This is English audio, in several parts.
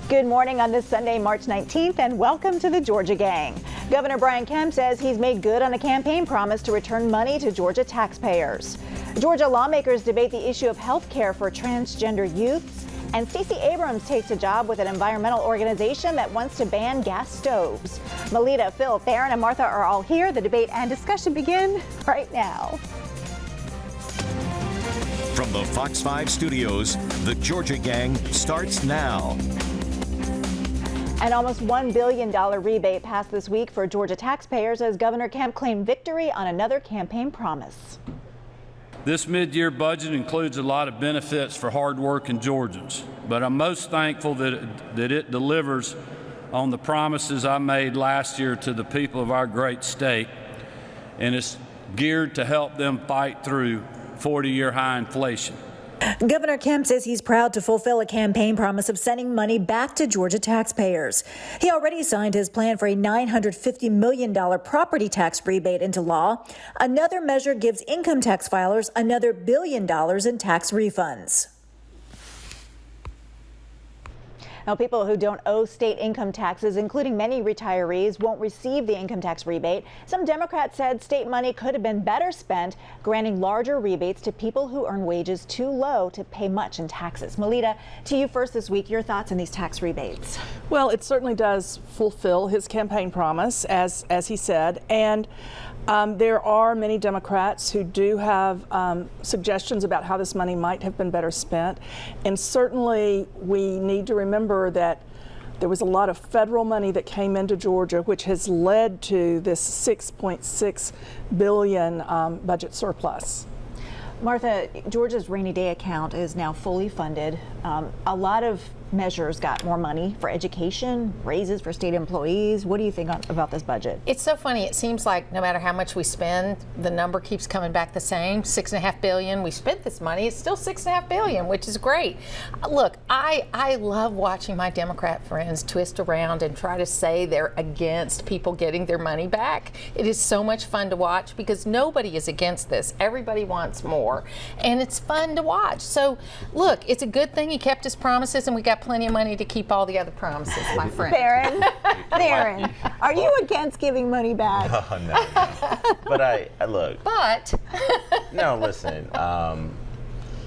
Good morning on this Sunday, March 19th, and welcome to the Georgia Gang. Governor Brian Kemp says he's made good on a campaign promise to return money to Georgia taxpayers. Georgia lawmakers debate the issue of health care for transgender youths. And Stacey Abrams takes a job with an environmental organization that wants to ban gas stoves. Melita, Phil, Theron, and Martha are all here. The debate and discussion begin right now. From the Fox 5 studios, the Georgia Gang starts now. An almost $1 billion rebate passed this week for Georgia taxpayers as Governor Kemp claimed victory on another campaign promise. This mid-year budget includes a lot of benefits for hard-working Georgians, but I'm most thankful that it delivers on the promises I made last year to the people of our great state, and it's geared to help them fight through 40-year high inflation. Governor Kemp says he's proud to fulfill a campaign promise of sending money back to Georgia taxpayers. He already signed his plan for a $950 million property tax rebate into law. Another measure gives income tax filers another $1 billion in tax refunds. Now, people who don't owe state income taxes, including many retirees, won't receive the income tax rebate. Some Democrats said state money could have been better spent granting larger rebates to people who earn wages too low to pay much in taxes. Melita, to you first this week, your thoughts on these tax rebates? Well, it certainly does fulfill his campaign promise, as he said, and there are many Democrats who do have suggestions about how this money might have been better spent. And certainly we need to remember that there was a lot of federal money that came into Georgia, which has led to this $6.6 billion budget surplus. Martha, Georgia's rainy day account is now fully funded. A lot of measures got more money for education, raises for state employees. What do you think about this budget? It's so funny. It seems like no matter how much we spend, the number keeps coming back the same. $6.5 billion. We spent this money. It's still $6.5 billion, which is great. Look, I love watching my Democrat friends twist around and try to say they're against people getting their money back. It is so much fun to watch because nobody is against this. Everybody wants more, and it's fun to watch. So, look, it's a good thing he kept his promises, and we got plenty of money to keep all the other promises, my friend. Theron, are you against giving money back? No. But I look. But. No, listen.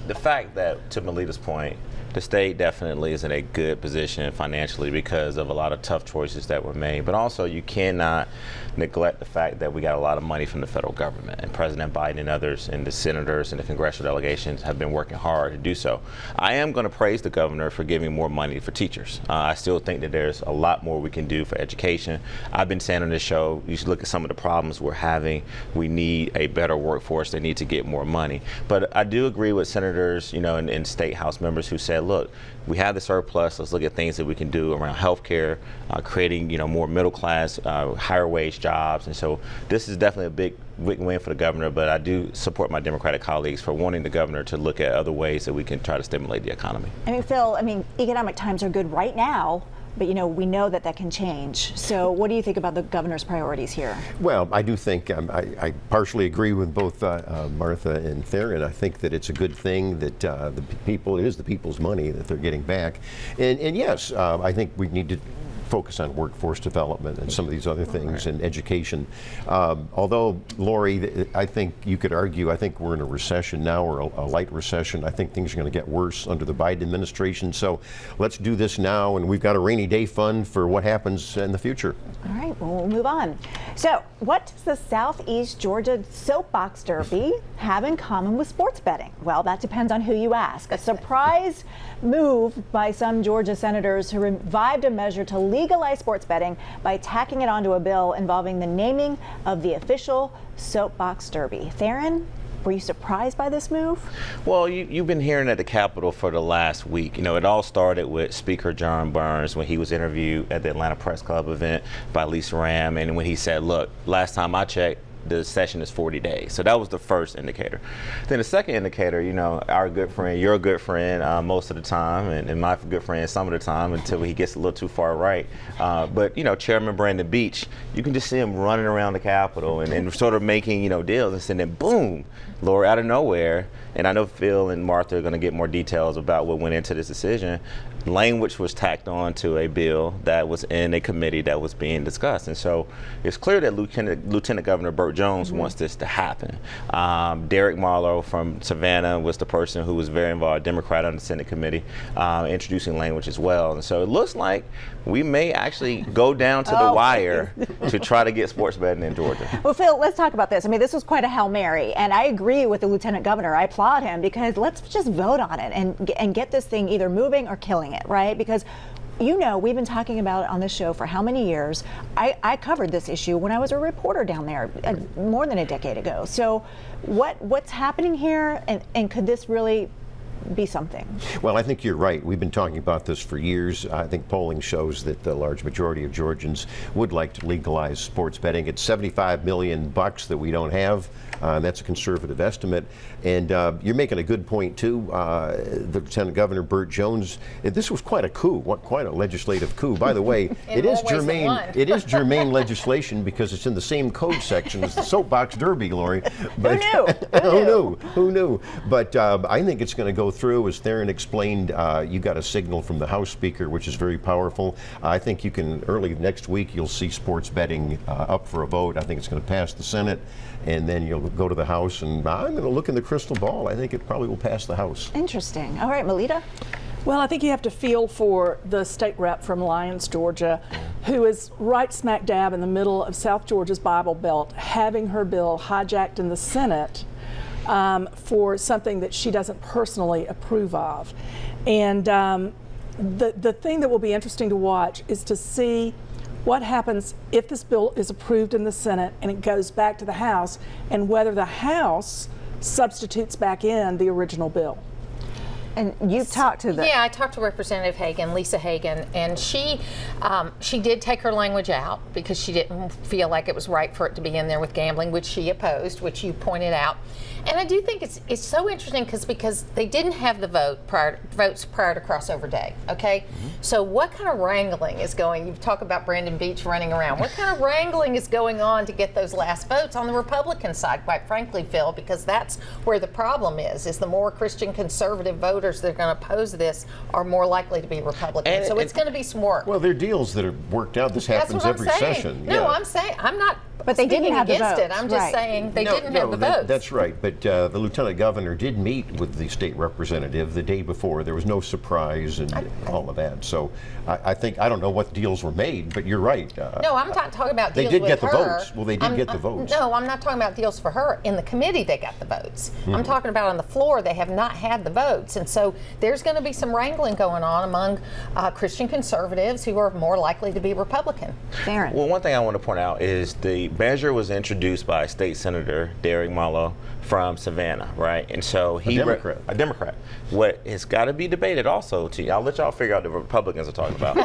The fact that, to Melita's point, the state definitely is in a good position financially because of a lot of tough choices that were made. But also, you cannot neglect the fact that we got a lot of money from the federal government, and President Biden and others and the senators and the congressional delegations have been working hard to do so. I am going to praise the governor for giving more money for teachers. I still think that there's a lot more we can do for education. I've been saying on this show, you should look at some of the problems we're having. We need a better workforce. They need to get more money. But I do agree with senators, and state house members who said, look, we have the surplus. Let's look at things that we can do around health care, creating, more middle class, higher wage jobs. And so this is definitely a big win for the governor, but I do support my Democratic colleagues for wanting the governor to look at other ways that we can try to stimulate the economy. Phil, economic times are good right now, but we know that can change. So what do you think about the governor's priorities here? Well, I do think I partially agree with both Martha and Theron. I think that it's a good thing that it is the people's money that they're getting back. And yes, I think we need to focus on workforce development and some of these other things, and education. Although, Lori, I think you could argue, I think we're in a recession now, or a light recession. I think things are going to get worse under the Biden administration. So let's do this now, and we've got a rainy day fund for what happens in the future. All right, well, we'll move on. So what does the Southeast Georgia Soapbox Derby have in common with sports betting? Well, that depends on who you ask. A surprise move by some Georgia senators who revived a measure to legalize sports betting by tacking it onto a bill involving the naming of the official Soapbox Derby. Theron, were you surprised by this move? Well, you've been hearing at the Capitol for the last week. It all started with Speaker John Burns when he was interviewed at the Atlanta Press Club event by Lisa Ram, and when he said, look, last time I checked, the session is 40 days. So that was the first indicator. Then the second indicator, our good friend, you're a good friend most of the time, and my good friend some of the time until he gets a little too far right. But, Chairman Brandon Beach, you can just see him running around the Capitol and sort of making, deals, and then boom, Lori, out of nowhere, and I know Phil and Martha are going to get more details about what went into this decision, language was tacked on to a bill that was in a committee that was being discussed. And so it's clear that Lieutenant Governor Burt Jones wants this to happen. Derek Marlowe from Savannah was the person who was very involved, Democrat on the Senate committee, introducing language as well. And so it looks like we may actually go down to the wire to try to get sports betting in Georgia. Well, Phil, let's talk about this. I mean, this was quite a Hail Mary, and I agree with the Lieutenant Governor. I applaud him because let's just vote on it and get this thing either moving or killing it, right? Because you know, we've been talking about it on this show for how many years? I covered this issue when I was a reporter down there more than a decade ago. So what's happening here, and could this really be something? Well, I think you're right. We've been talking about this for years. I think polling shows that the large majority of Georgians would like to legalize sports betting. It's $75 million that we don't have. That's a conservative estimate. And you're making a good point, too. The Lieutenant Governor, Burt Jones, this was quite a coup, quite a legislative coup. By the way, it is germane legislation because it's in the same code section as the soapbox derby, Lori. But, Who knew? But I think it's going to go through. As Theron explained, you got a signal from the House Speaker, which is very powerful. I think you can, early next week, you'll see sports betting up for a vote. I think it's going to pass the Senate, and then you'll go to the House, and I'm going to look in the crystal ball. I think it probably will pass the House. Interesting. All right, Melita? Well, I think you have to feel for the state rep from Lyons, Georgia, who is right smack dab in the middle of South Georgia's Bible Belt, having her bill hijacked in the Senate for something that she doesn't personally approve of. And the thing that will be interesting to watch is to see what happens if this bill is approved in the Senate and it goes back to the House, and whether the House substitutes back in the original bill. And you've talked to Yeah, I talked to Representative Hagan, Lisa Hagan, and she did take her language out because she didn't feel like it was right for it to be in there with gambling, which she opposed, which you pointed out. And I do think it's so interesting because they didn't have the votes prior to crossover day. Okay, so what kind of wrangling is going? You talk about Brandon Beach running around. What kind of wrangling is going on to get those last votes on the Republican side? Quite frankly, Phil, because that's where the problem is the more Christian conservative voters that are going to oppose this are more likely to be Republican. So it's going to be some work. Well, there are deals that are worked out. This happens every session. No, I'm saying I'm not. But they didn't have the against votes. it. I'm just saying they didn't have the votes. That's right. But the Lieutenant Governor did meet with the state representative the day before. There was no surprise and all of that. So I think, I don't know what deals were made, but you're right. No, I'm not talking about deals with her. They did get the votes. Well, they did get the votes. No, I'm not talking about deals for her. In the committee, they got the votes. I'm talking about on the floor, they have not had the votes. And so there's going to be some wrangling going on among Christian conservatives who are more likely to be Republican. Theron. Well, one thing I want to point out is the measure was introduced by State Senator Derek Marlowe from Savannah, right? And so a Democrat. What has got to be debated also, I'll let y'all figure out what the Republicans are talking about.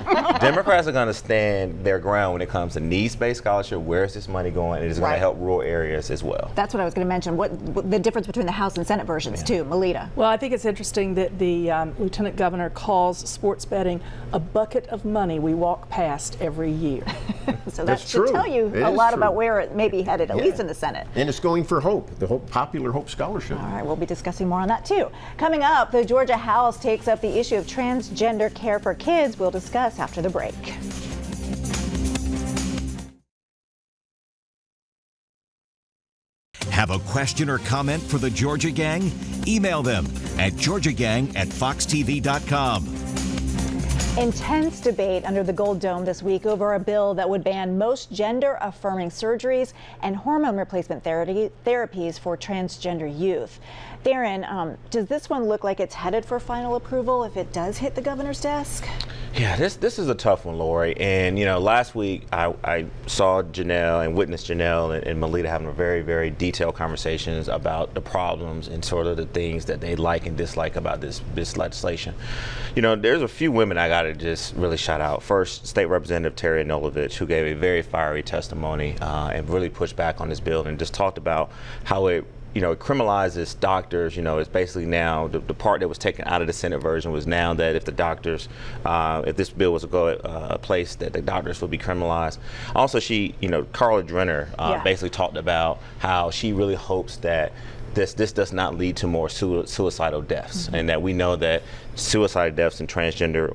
Democrats are going to stand their ground when it comes to needs-based scholarship. Where is this money going? It is going to help rural areas as well. That's what I was going to mention. What the difference between the House and Senate versions too, Melita? Well, I think it's interesting that the Lieutenant Governor calls sports betting a bucket of money we walk past every year. So that should tell you a lot about where it may be headed, at least in the Senate. And it's going for Hope, the popular Hope Scholarship. All right, we'll be discussing more on that too. Coming up, the Georgia House takes up the issue of transgender care for kids. We'll discuss after the break. Have a question or comment for the Georgia Gang? Email them at georgiagang@foxtv.com. Intense debate under the Gold Dome this week over a bill that would ban most gender-affirming surgeries and hormone replacement therapies for transgender youth. Theron, does this one look like it's headed for final approval if it does hit the governor's desk? Yeah, this is a tough one, Lori. And, last week I saw Janelle and witnessed Janelle and Melita having a very, very detailed conversations about the problems and sort of the things that they like and dislike about this legislation. There's a few women I got to just really shout out. First, State Representative Terry Anulovich, who gave a very fiery testimony and really pushed back on this bill and just talked about how it criminalizes doctors. It's basically now the part that was taken out of the Senate version was now that if the doctors, if this bill was to go place, that the doctors would be criminalized. Also, Carla Drenner basically talked about how she really hopes that this does not lead to more suicidal deaths, and that we know that suicide deaths in transgender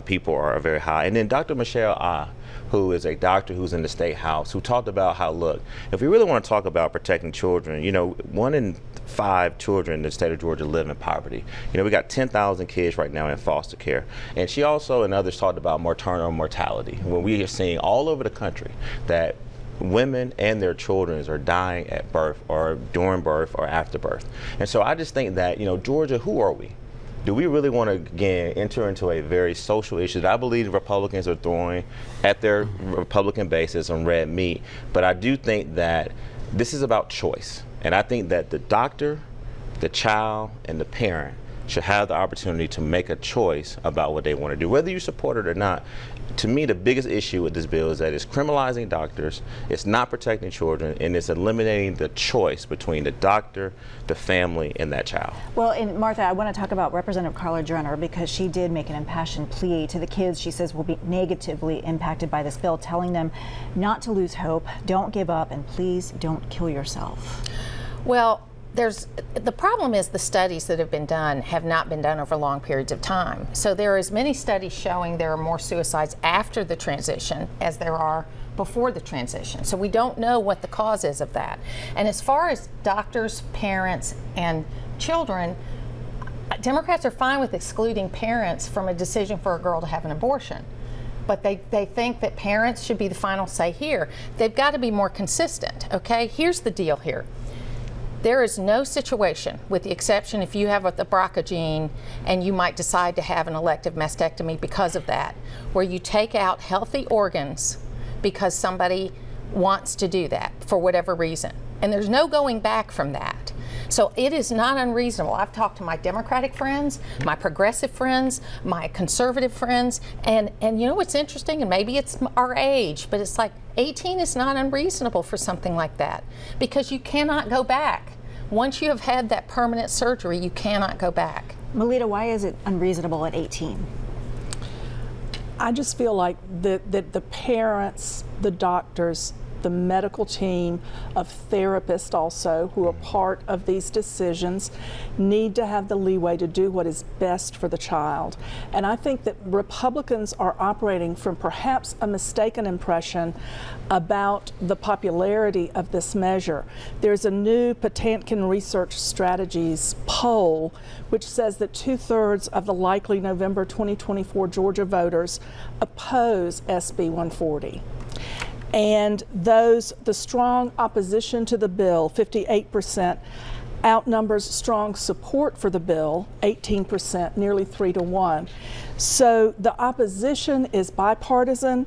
people are very high. And then Dr. Michelle Ah, who is a doctor who's in the State House, who talked about how, look, if we really want to talk about protecting children, 1 in 5 children in the state of Georgia live in poverty. We got 10,000 kids right now in foster care. And she also and others talked about maternal mortality, when we are seeing all over the country that women and their children are dying at birth or during birth or after birth. And so I just think that, Georgia, who are we? Do we really want to, again, enter into a very social issue that I believe the Republicans are throwing at their Republican bases on red meat? But I do think that this is about choice. And I think that the doctor, the child, and the parent should have the opportunity to make a choice about what they want to do, whether you support it or not. To me, the biggest issue with this bill is that it's criminalizing doctors, it's not protecting children, and it's eliminating the choice between the doctor, the family, and that child. Well, and Martha, I want to talk about Representative Carla Drenner, because she did make an impassioned plea to the kids she says will be negatively impacted by this bill, telling them not to lose hope, don't give up, and please don't kill yourself. Well, the problem is the studies that have been done have not been done over long periods of time. So there are as many studies showing there are more suicides after the transition as there are before the transition. So we don't know what the cause is of that. And as far as doctors, parents, and children, Democrats are fine with excluding parents from a decision for a girl to have an abortion. But they think that parents should be the final say here. They've got to be more consistent, okay? Here's the deal here. There is no situation, with the exception if you have the BRCA gene and you might decide to have an elective mastectomy because of that, where you take out healthy organs because somebody wants to do that for whatever reason. And there's no going back from that. So it is not unreasonable. I've talked to my Democratic friends, my progressive friends, my conservative friends, and you know what's interesting, and maybe it's our age, but it's like 18 is not unreasonable for something like that, because you cannot go back. Once you have had that permanent surgery, you cannot go back. Melita, why is it unreasonable at 18? I just feel like that the parents, the doctors, the medical team of therapists also who are part of these decisions need to have the leeway to do what is best for the child. And I think that Republicans are operating from perhaps a mistaken impression about the popularity of this measure. There's a new Patankin Research Strategies poll which says that 2/3 of the likely November 2024 Georgia voters oppose SB 140. And the strong opposition to the bill, 58%, outnumbers strong support for the bill, 18%, nearly 3-to-1. So the opposition is bipartisan.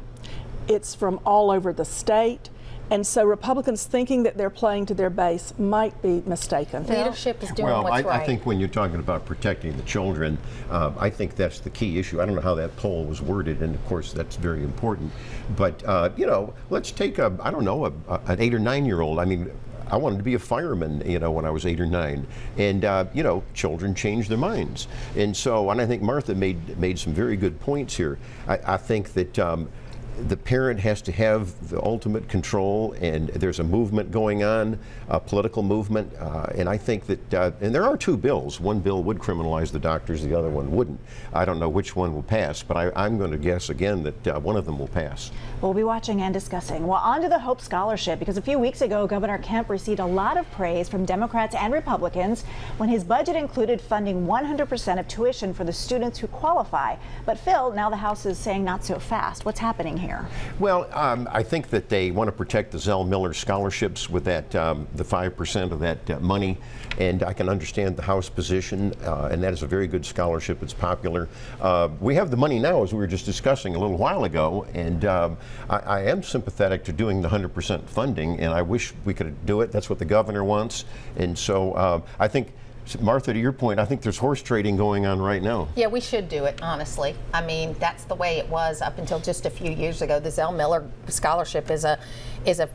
It's from all over the state. And so Republicans thinking that they're playing to their base might be mistaken. Leadership is doing what's right. I think when you're talking about protecting the children, I think that's the key issue. I don't know how that poll was worded, and of course that's very important. But let's take an 8 or 9-year-old. I mean, I wanted to be a fireman, when I was 8 or 9, and children change their minds. And I think Martha made some very good points here. I think that. The parent has to have the ultimate control, and there's a movement going on, a political movement, and I think that, and there are 2 bills. One bill would criminalize the doctors, the other one wouldn't. I don't know which one will pass, but I'm going to guess again that one of them will pass. We'll be watching and discussing. Well, on to the Hope Scholarship, because a few weeks ago, Governor Kemp received a lot of praise from Democrats and Republicans when his budget included funding 100% of tuition for the students who qualify. But Phil, now the House is saying not so fast. What's happening here? Well, I think that they want to protect the Zell Miller scholarships with that the 5% of that money, and I can understand the House position, and that is a very good scholarship. It's popular. We have the money now, as we were just discussing a little while ago, and I am sympathetic to doing the 100% funding, and I wish we could do it. That's what the governor wants, and so I think. Martha, to your point, I think there's horse trading going on right now. Yeah, we should do it, honestly. I mean, that's the way it was up until just a few years ago. The Zell Miller Scholarship is a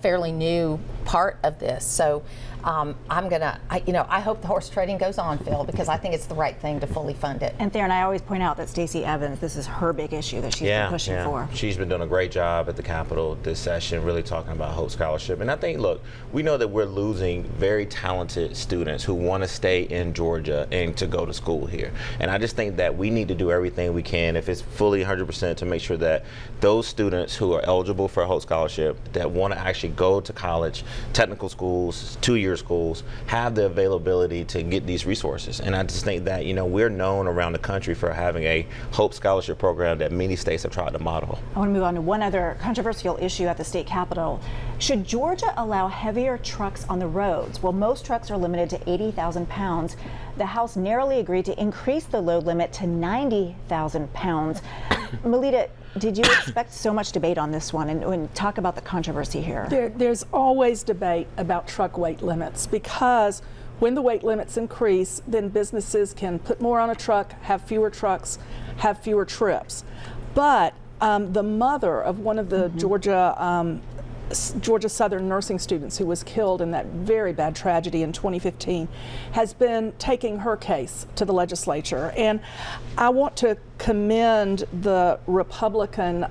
fairly new part of this. So I hope the horse trading goes on, Phil, because I think it's the right thing to fully fund it. And Theron, I always point out that Stacey Abrams, this is her big issue that she's been pushing for. She's been doing a great job at the Capitol this session, really talking about Hope Scholarship. And I think, look, we know that we're losing very talented students who want to stay in Georgia and to go to school here. And I just think that we need to do everything we can, if it's fully 100%, to make sure that those students who are eligible for a Hope Scholarship, that want to actually go to college, technical schools, 2-year schools, have the availability to get these resources. And I just think that, we're known around the country for having a Hope Scholarship program that many states have tried to model. I want to move on to one other controversial issue at the state capitol. Should Georgia allow heavier trucks on the roads? Well, most trucks are limited to 80,000 pounds. The House narrowly agreed to increase the load limit to 90,000 pounds. Melita, did you expect so much debate on this one, and talk about the controversy here? There's always debate about truck weight limits, because when the weight limits increase, then businesses can put more on a truck, have fewer trucks, have fewer trips. But the mother of one of the Georgia Southern nursing students who was killed in that very bad tragedy in 2015 has been taking her case to the legislature. And I want to commend the Republican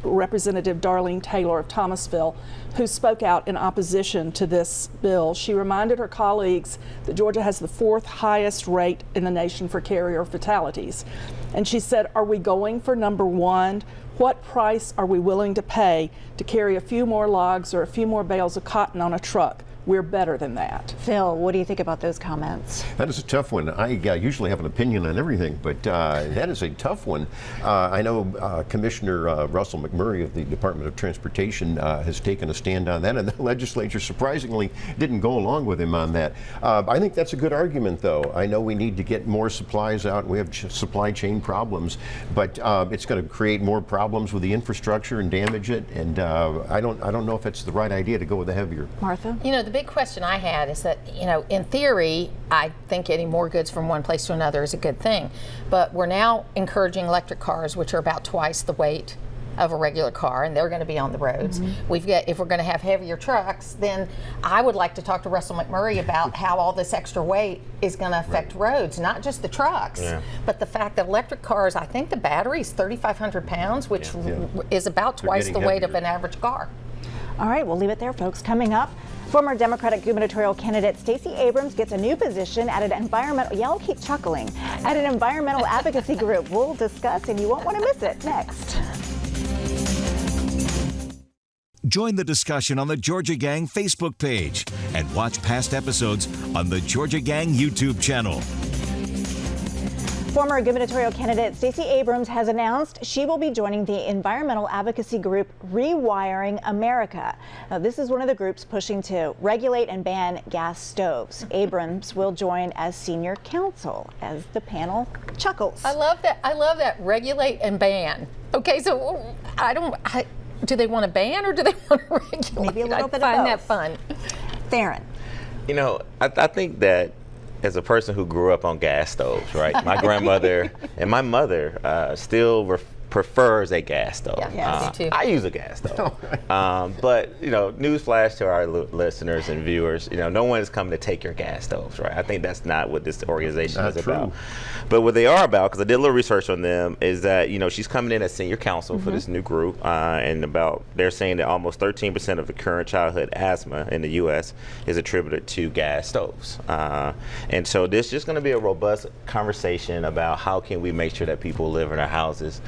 Representative Darlene Taylor of Thomasville, who spoke out in opposition to this bill. She reminded her colleagues that Georgia has the 4th highest rate in the nation for carrier fatalities. And she said, are we going for number 1? What price are we willing to pay to carry a few more logs or a few more bales of cotton on a truck? We're better than that. Phil, what do you think about those comments? That is a tough one. I usually have an opinion on everything, but that is a tough one. I know Commissioner Russell McMurray of the Department of Transportation has taken a stand on that, and the legislature surprisingly didn't go along with him on that. I think that's a good argument, though. I know we need to get more supplies out, and we have supply chain problems, but it's going to create more problems with the infrastructure and damage it, and I don't know if it's the right idea to go with the heavier. Martha? The big question I had is that, in theory, I think getting more goods from one place to another is a good thing. But we're now encouraging electric cars, which are about twice the weight of a regular car, and they're going to be on the roads. If we're going to have heavier trucks, then I would like to talk to Russell McMurray about how all this extra weight is going to affect roads, not just the trucks, but the fact that electric cars, I think the battery is 3,500 pounds, which is about twice the weight of an average car. All right, we'll leave it there, folks. Coming up, former Democratic gubernatorial candidate Stacey Abrams gets a new position at an environmental, y'all keep chuckling, at an environmental advocacy group. We'll discuss, and you won't want to miss it, next. Join the discussion on the Georgia Gang Facebook page and watch past episodes on the Georgia Gang YouTube channel. Former gubernatorial candidate Stacey Abrams has announced she will be joining the environmental advocacy group Rewiring America. Now, this is one of the groups pushing to regulate and ban gas stoves. Abrams will join as senior counsel as the panel chuckles. I love that. Regulate and ban. Okay, so do they want to ban or do they want to regulate? Maybe a little bit of both. I find that fun. Theron. I think that as a person who grew up on gas stoves, right? My grandmother and my mother still prefers a gas stove. Yeah, me too. I use a gas stove. But, newsflash to our listeners and viewers, no one is coming to take your gas stoves, right? I think that's not what this organization is about. But what they are about, because I did a little research on them, is that, she's coming in as senior counsel for this new group, and they're saying that almost 13% of the current childhood asthma in the U.S. is attributed to gas stoves. And so this is just going to be a robust conversation about how can we make sure that people live in their houses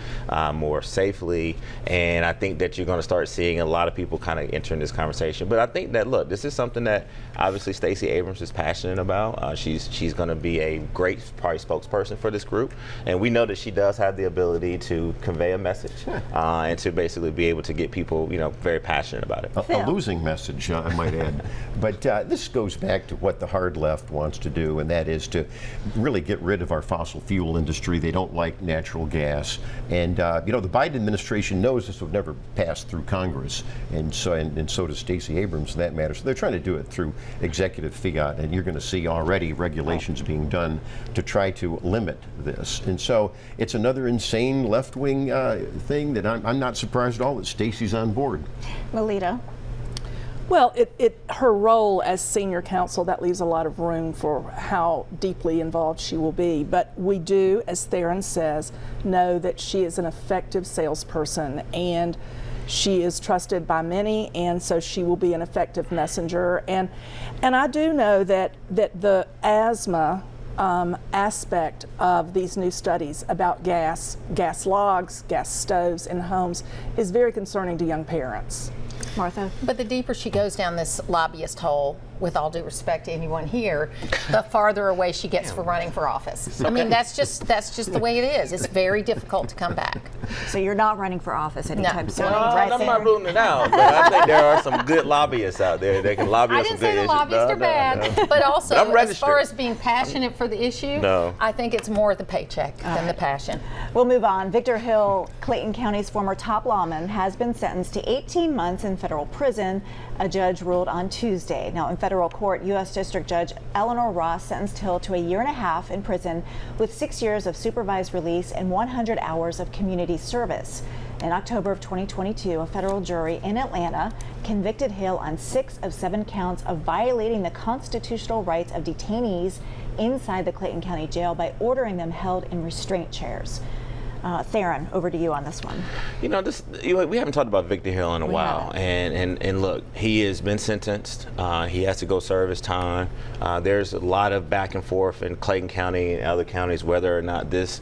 more safely, and I think that you're going to start seeing a lot of people kind of entering this conversation. But I think that, look, this is something that obviously Stacey Abrams is passionate about. She's going to be a great probably spokesperson for this group, and we know that she does have the ability to convey a message and to basically be able to get people, very passionate about it. A losing message, I might add. But this goes back to what the hard left wants to do, and that is to really get rid of our fossil fuel industry. They don't like natural gas, and the Biden administration knows this would never pass through Congress, and so does Stacey Abrams in that matter. So they're trying to do it through executive fiat, and you're going to see already regulations being done to try to limit this. And so it's another insane left-wing thing that I'm not surprised at all that Stacey's on board. Melita. Well, her role as senior counsel, that leaves a lot of room for how deeply involved she will be. But we do, as Theron says, know that she is an effective salesperson, and she is trusted by many, and so she will be an effective messenger. And I do know that the asthma aspect of these new studies about gas logs, gas stoves in homes is very concerning to young parents. Martha? But the deeper she goes down this lobbyist hole, with all due respect to anyone here, the farther away she gets for running for office. I mean, that's just the way it is. It's very difficult to come back. So you're not running for office anytime soon, Well, right? I'm not ruling it out, but I think there are some good lobbyists out there that can lobby I on some didn't good say the issues. lobbyists are bad, but also But I'm as far registered. as being passionate for the issue, No. I think it's more the paycheck than the passion. We'll move on. Victor Hill, Clayton County's former top lawman, has been sentenced to 18 months in federal prison, a judge ruled on Tuesday. Now, in federal court, U.S. District Judge Eleanor Ross sentenced Hill to a year and a half in prison with 6 years of supervised release and 100 hours of community service. In October of 2022, a federal jury in Atlanta convicted Hill on 6 of 7 counts of violating the constitutional rights of detainees inside the Clayton County Jail by ordering them held in restraint chairs. Theron, over to you on this one. You know, we haven't talked about Victor Hill in a while, and look, he has been sentenced. He has to go serve his time. There's a lot of back and forth in Clayton County and other counties whether or not this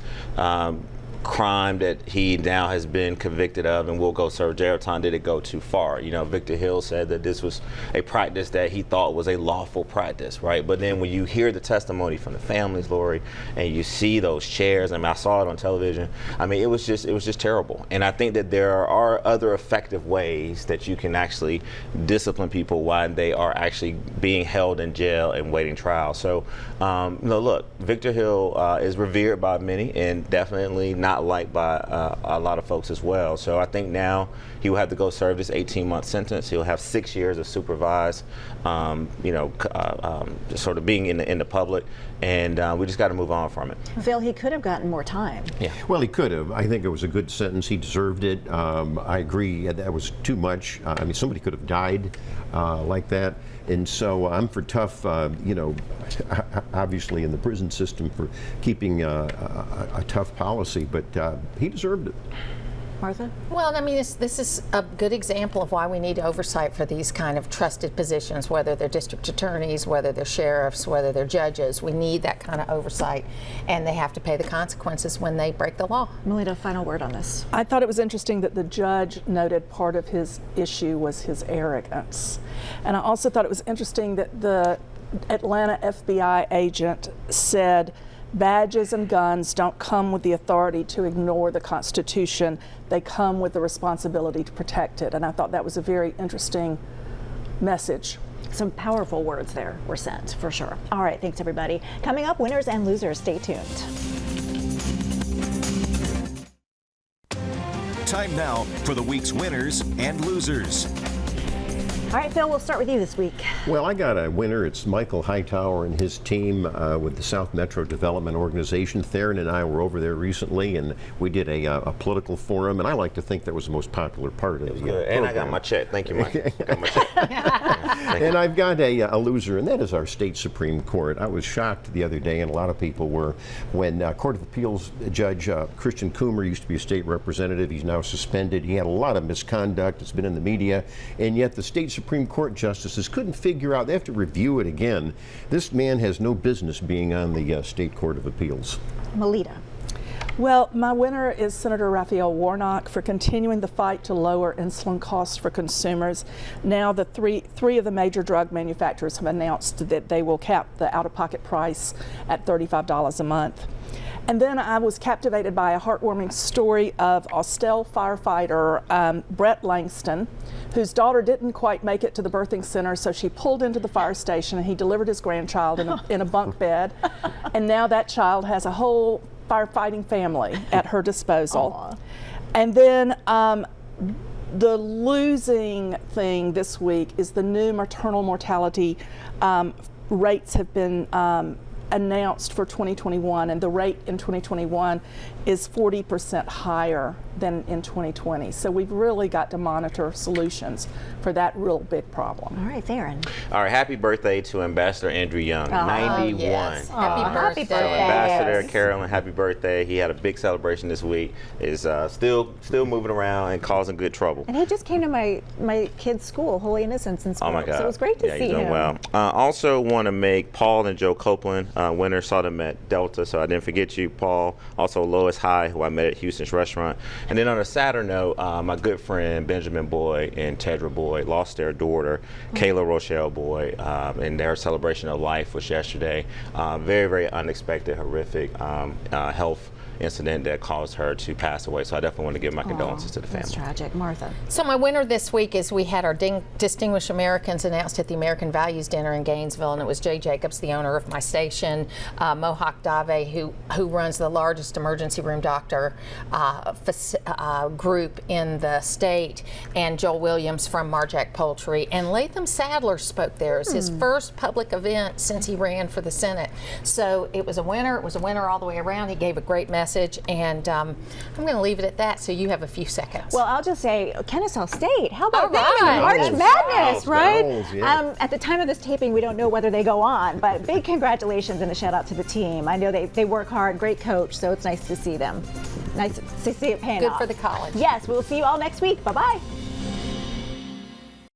crime that he now has been convicted of and will go serve jail time, did it go too far? You know, Victor Hill said that this was a practice that he thought was a lawful practice, right? But then when you hear the testimony from the families, Lori, and you see those chairs, I mean, I saw it on television. I mean, it was just terrible. And I think that there are other effective ways that you can actually discipline people while they are actually being held in jail and waiting trial. So, look, Victor Hill is revered by many and definitely not liked by a lot of folks as well. So I think now he will have to go serve this 18-month sentence. He'll have 6 years of supervised, just sort of being in the public, and we just got to move on from it. Phil, he could have gotten more time. Yeah. Well, he could have. I think it was a good sentence. He deserved it. I agree that was too much. I mean, somebody could have died like that. And so I'm for tough, obviously in the prison system for keeping a tough policy, but he deserved it. Martha? Well, I mean, this is a good example of why we need oversight for these kind of trusted positions, whether they're district attorneys, whether they're sheriffs, whether they're judges. We need that kind of oversight, and they have to pay the consequences when they break the law. Melita, final word on this. I thought it was interesting that the judge noted part of his issue was his arrogance. And I also thought it was interesting that the Atlanta FBI agent said badges and guns don't come with the authority to ignore the Constitution. They come with the responsibility to protect it. And I thought that was a very interesting message. Some powerful words there were sent, for sure. All right, thanks everybody. Coming up, winners and losers. Stay tuned. Time now for the week's winners and losers. All right, Phil, we'll start with you this week. Well, I got a winner. It's Michael Hightower and his team with the South Metro Development Organization. Theron and I were over there recently, and we did a political forum, and I like to think that was the most popular part of the Good. And I got my check. Thank you, Mike. I got my check. And I've got a loser, and that is our state Supreme Court. I was shocked the other day, and a lot of people were, when Court of Appeals Judge Christian Coomer used to be a state representative. He's now suspended. He had a lot of misconduct. It's been in the media, and yet the state Supreme Court justices couldn't figure out, they have to review it again. This man has no business being on the State Court of Appeals. Melita. Well, my winner is Senator Raphael Warnock for continuing the fight to lower insulin costs for consumers. Now the three of the major drug manufacturers have announced that they will cap the out-of-pocket price at $35 a month. And then I was captivated by a heartwarming story of Austell firefighter Brett Langston, whose daughter didn't quite make it to the birthing center, so she pulled into the fire station and he delivered his grandchild in a bunk bed. And now that child has a whole firefighting family at her disposal. Aww. And then the losing thing this week is the new maternal mortality rates have been announced for 2021, and the rate in 2021 is 40% higher than in 2020. So we've really got to monitor solutions for that real big problem. All right, Theron. All right, happy birthday to Ambassador Andrew Young, 91. Yes. Aw, Happy happy birthday. birthday. Ambassador Carolyn, happy birthday. He had a big celebration this week. Is still moving around and causing good trouble. And he just came to my kid's school, Holy Innocents in school. Oh my God. So it was great to see he's doing him. well. Also want to make Paul and Joe Copeland winners. Saw them at Delta, so I didn't forget you, Paul. Also Lois High, who I met at Houston's restaurant. And then on a sadder note, my good friend Benjamin Boyd and Tedra Boyd lost their daughter, Kayla Rochelle Boyd, and their celebration of life was yesterday. Very, very unexpected, horrific health incident that caused her to pass away. So I definitely want to give my condolences to the family. That's tragic. Martha. So my winner this week is we had our Distinguished Americans announced at the American Values Dinner in Gainesville, and it was Jay Jacobs, the owner of my station, Mohawk Dave, who runs the largest emergency room doctor group in the state, and Joel Williams from Marjack Poultry. And Latham Sadler spoke there. It was his first public event since he ran for the Senate. So it was a winner. It was a winner all the way around. He gave a great message, and I'm going to leave it at that so you have a few seconds. Well, I'll just say Kennesaw State. How about All them in right. March Madness, right? Bells, yeah. At the time of this taping, we don't know whether they go on, but big congratulations and a shout out to the team. I know they work hard, great coach, so it's nice to see them. Nice to see it paying Good off. for the college. Yes, we'll see you all next week. Bye-bye.